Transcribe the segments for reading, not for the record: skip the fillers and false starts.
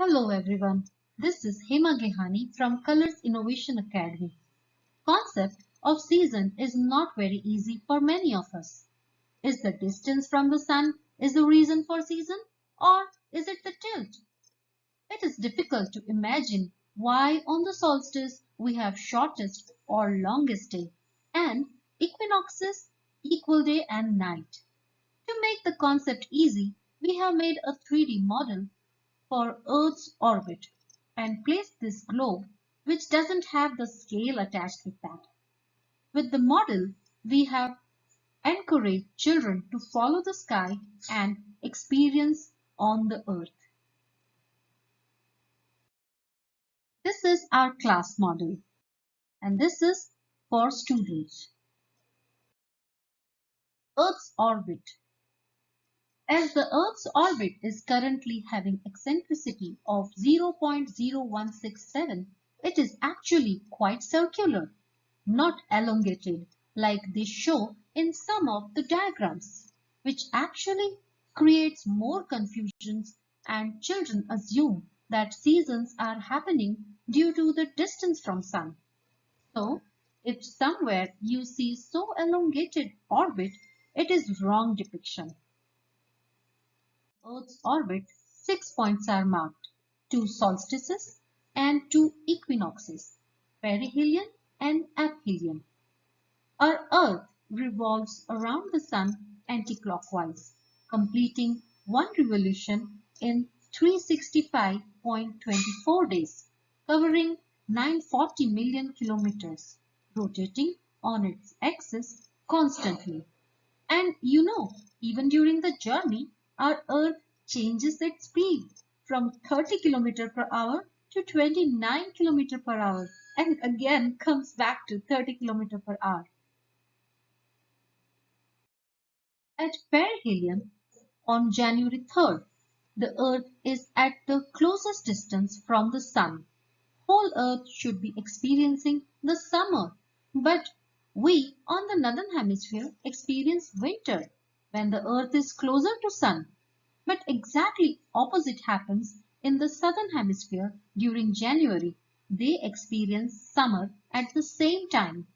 Hello everyone, this is Hema Gehani from Colors Innovation Academy. Concept of season is not very easy for many of us. Is the distance from the sun is the reason for season, or is it the tilt? It is difficult to imagine why on the solstice we have shortest or longest day and equinoxes equal day and night. To make the concept easy, we have made a 3D model for Earth's orbit and placed this globe, which doesn't have the scale attached with that. With the model, we have encouraged children to follow the sky and experience on the Earth. This is our class model, and this is for students. Earth's orbit. As the Earth's orbit is currently having eccentricity of 0.0167, it is actually quite circular, not elongated like they show in some of the diagrams, which actually creates more confusions and children assume that seasons are happening due to the distance from sun. So, if somewhere you see so elongated orbit, it is wrong depiction. Earth's orbit, 6 points are marked: 2 solstices and 2 equinoxes, perihelion and aphelion. Our Earth revolves around the Sun anticlockwise, completing one revolution in 365.24 days, covering 940 million kilometers, rotating on its axis constantly. And even during the journey, our Earth changes its speed from 30 km per hour to 29 km per hour and again comes back to 30 km per hour. At perihelion, on January 3rd, the Earth is at the closest distance from the Sun. Whole Earth should be experiencing the summer, but we on the northern hemisphere experience winter when the Earth is closer to Sun. But exactly opposite happens in the southern hemisphere during January. They experience summer at the same time.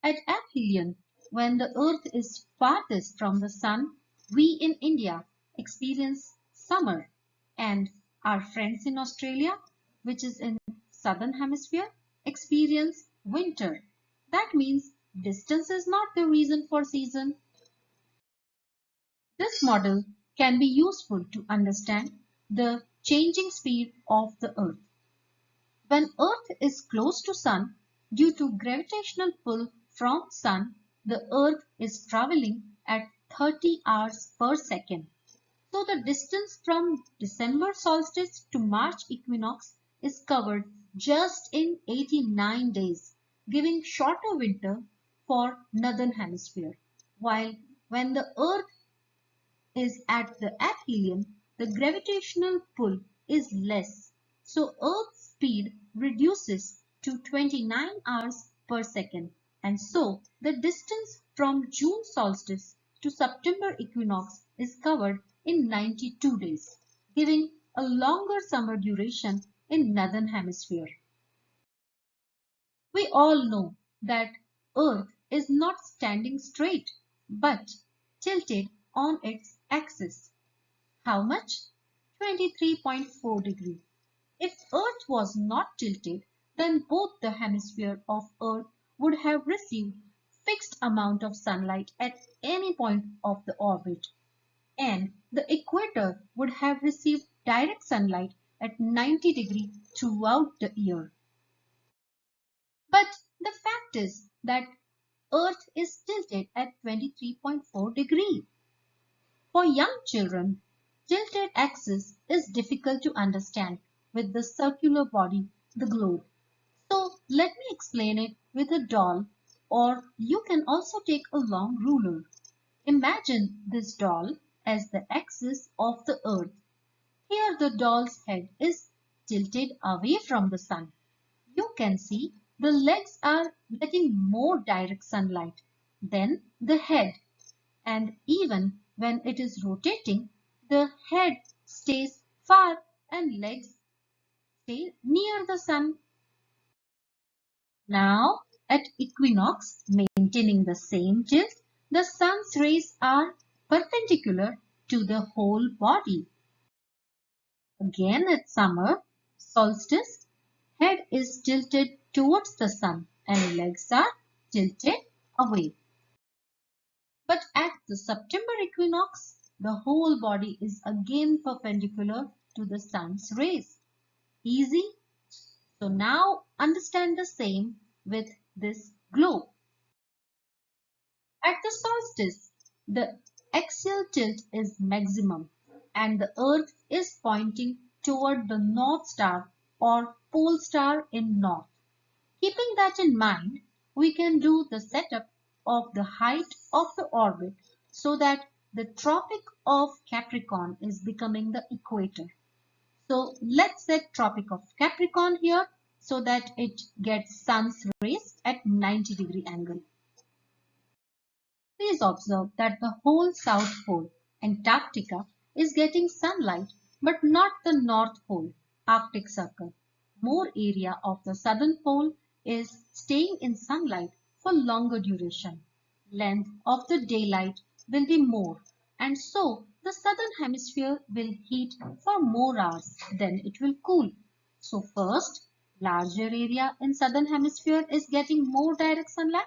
At aphelion, when the Earth is farthest from the Sun, we in India experience summer, and our friends in Australia, which is in southern hemisphere, experience winter. That means distance is not the reason for season. This model can be useful to understand the changing speed of the Earth. When Earth is close to Sun, due to gravitational pull from Sun, the Earth is traveling at 30 hours per second. So the distance from December solstice to March equinox is covered just in 89 days, giving shorter winter for northern hemisphere. While when the Earth is at the aphelion, the gravitational pull is less, so Earth's speed reduces to 29 hours per second, and so the distance from June solstice to September equinox is covered in 92 days, giving a longer summer duration in northern hemisphere. We all know that Earth is not standing straight, but tilted on its axis. How much? 23.4 degrees. If Earth was not tilted, then both the hemisphere of Earth would have received fixed amount of sunlight at any point of the orbit, and the equator would have received direct sunlight at 90 degrees throughout the year. But the fact is that Earth is tilted at 23.4 degrees. For young children, tilted axis is difficult to understand with the circular body, the globe. So let me explain it with a doll, or you can also take a long ruler. Imagine this doll as the axis of the Earth. Here the doll's head is tilted away from the sun. You can see the legs are getting more direct sunlight than the head, and even when it is rotating, the head stays far and legs stay near the sun. Now, at equinox, maintaining the same tilt, the sun's rays are perpendicular to the whole body. Again at summer solstice, head is tilted towards the sun and legs are tilted away. But at the September equinox, the whole body is again perpendicular to the sun's rays. Easy? So now understand the same with this globe. At the solstice, the axial tilt is maximum and the earth is pointing toward the North Star or pole star in north. Keeping that in mind, we can do the setup of the height of the orbit so that the Tropic of Capricorn is becoming the equator. So let's set Tropic of Capricorn here so that it gets sun's rays at 90-degree angle. Please observe that the whole South Pole, Antarctica, is getting sunlight, but not the North Pole, Arctic Circle. More area of the Southern Pole is staying in sunlight for longer duration. Length of the daylight will be more, and so the Southern Hemisphere will heat for more hours, then it will cool. So first, larger area in Southern Hemisphere is getting more direct sunlight,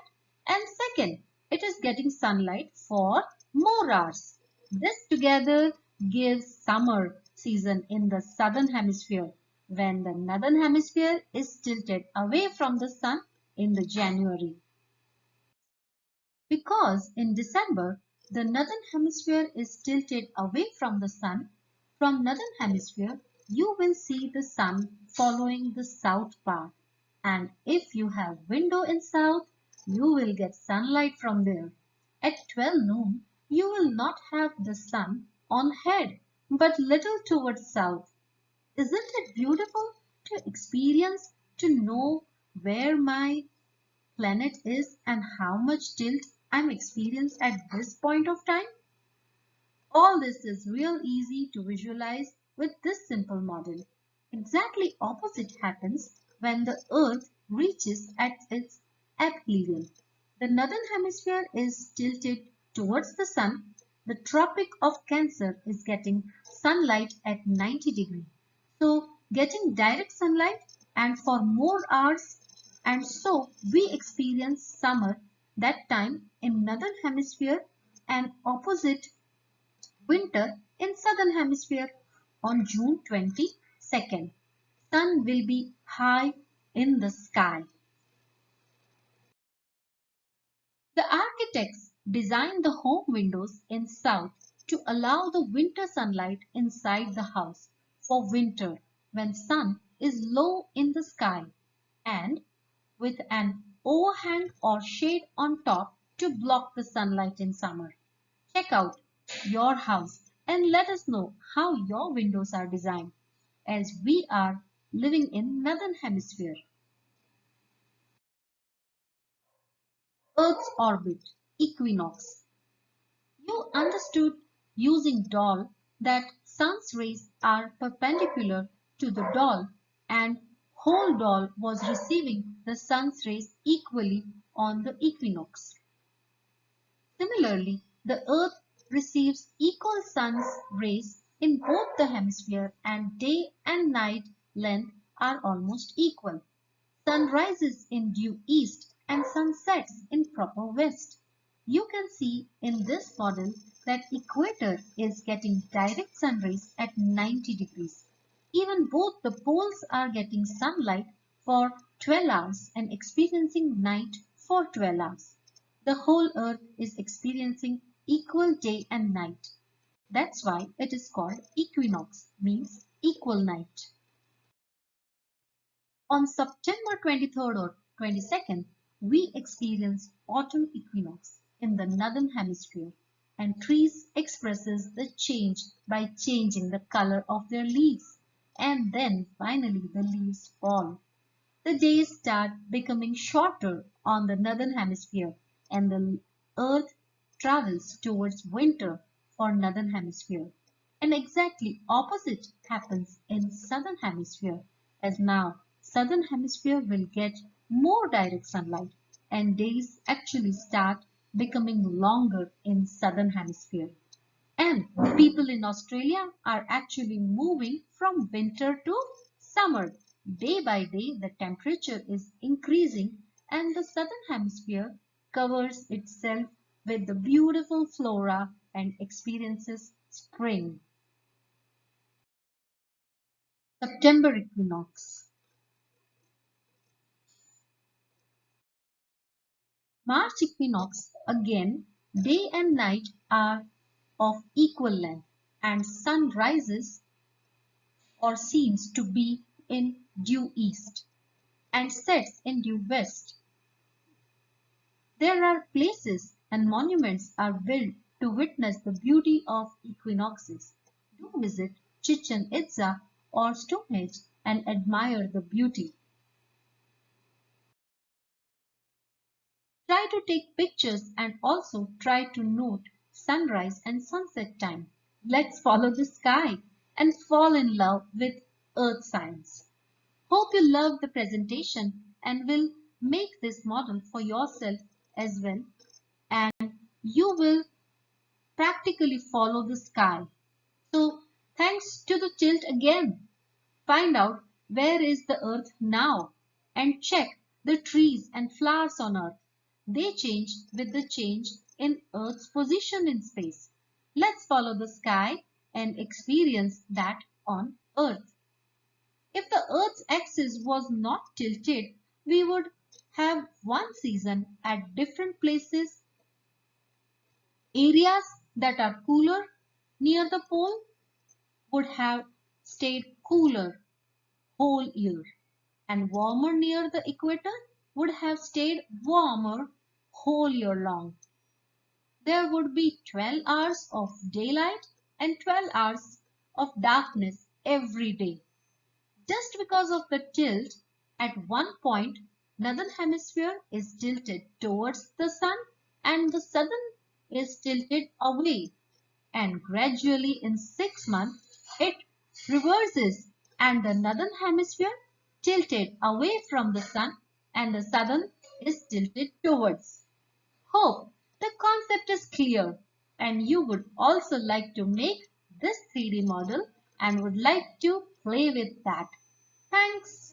and second, it is getting sunlight for more hours. This together gives summer season in the southern hemisphere when the northern hemisphere is tilted away from the sun in the January. Because in December, the northern hemisphere is tilted away from the sun, from northern hemisphere, you will see the sun following the south path. And if you have window in south, you will get sunlight from there. At 12 noon, you will not have the sun on head, but little towards south. Isn't it beautiful to experience, to know where my planet is and how much tilt I'm experiencing at this point of time? All this is real easy to visualize with this simple model. Exactly opposite happens when the Earth reaches at its aphelion. The northern hemisphere is tilted towards the sun. The Tropic of Cancer is getting sunlight at 90 degrees. So getting direct sunlight and for more hours, and so we experience summer that time in northern hemisphere and opposite winter in southern hemisphere. On June 22nd, sun will be high in the sky. The architects designed the home windows in south to allow the winter sunlight inside the house for winter when sun is low in the sky and with an overhang or shade on top to block the sunlight in summer. Check out your house and let us know how your windows are designed as we are living in northern hemisphere. Earth's orbit, equinox. You understood using doll that sun's rays are perpendicular to the doll and whole doll was receiving the sun's rays equally on the equinox. Similarly, the Earth receives equal sun's rays in both the hemisphere and day and night length are almost equal. Sun rises in due east and sun sets in proper west. You can see in this model that equator is getting direct sun rays at 90 degrees. Even both the poles are getting sunlight for 12 hours and experiencing night for 12 hours. The whole earth is experiencing equal day and night. That's why it is called equinox, means equal night. On September 23rd or 22nd, we experience autumn equinox in the northern hemisphere and trees expresses the change by changing the color of their leaves and then finally the leaves fall. The days start becoming shorter on the northern hemisphere and the earth travels towards winter for northern hemisphere. And exactly opposite happens in southern hemisphere, as now southern hemisphere will get more direct sunlight and days actually start becoming longer in southern hemisphere. And people in Australia are actually moving from winter to summer. Day by day, the temperature is increasing and the southern hemisphere covers itself with the beautiful flora and experiences spring. September equinox. March equinox again, day and night are of equal length and sun rises or seems to be in due east and sets in due west. There are places and monuments are built to witness the beauty of equinoxes. Do visit Chichen Itza or Stonehenge and admire the beauty. Try to take pictures and also try to note sunrise and sunset time. Let's follow the sky and fall in love with earth science. Hope you loved the presentation and will make this model for yourself as well, and you will practically follow the sky. So thanks to the tilt again. Find out where is the earth now and check the trees and flowers on earth. They change with the change in earth's position in space. Let's follow the sky and experience that on earth. If the earth's axis was not tilted, we would have one season at different places. Areas that are cooler near the pole would have stayed cooler whole year, and warmer near the equator would have stayed warmer whole year long. There would be 12 hours of daylight and 12 hours of darkness every day. Just because of the tilt, at one point, northern hemisphere is tilted towards the sun and the southern is tilted away, and gradually in 6 months it reverses and the northern hemisphere tilted away from the sun and the southern is tilted towards. Hope the concept is clear and you would also like to make this 3D model and would like to play with that. Thanks.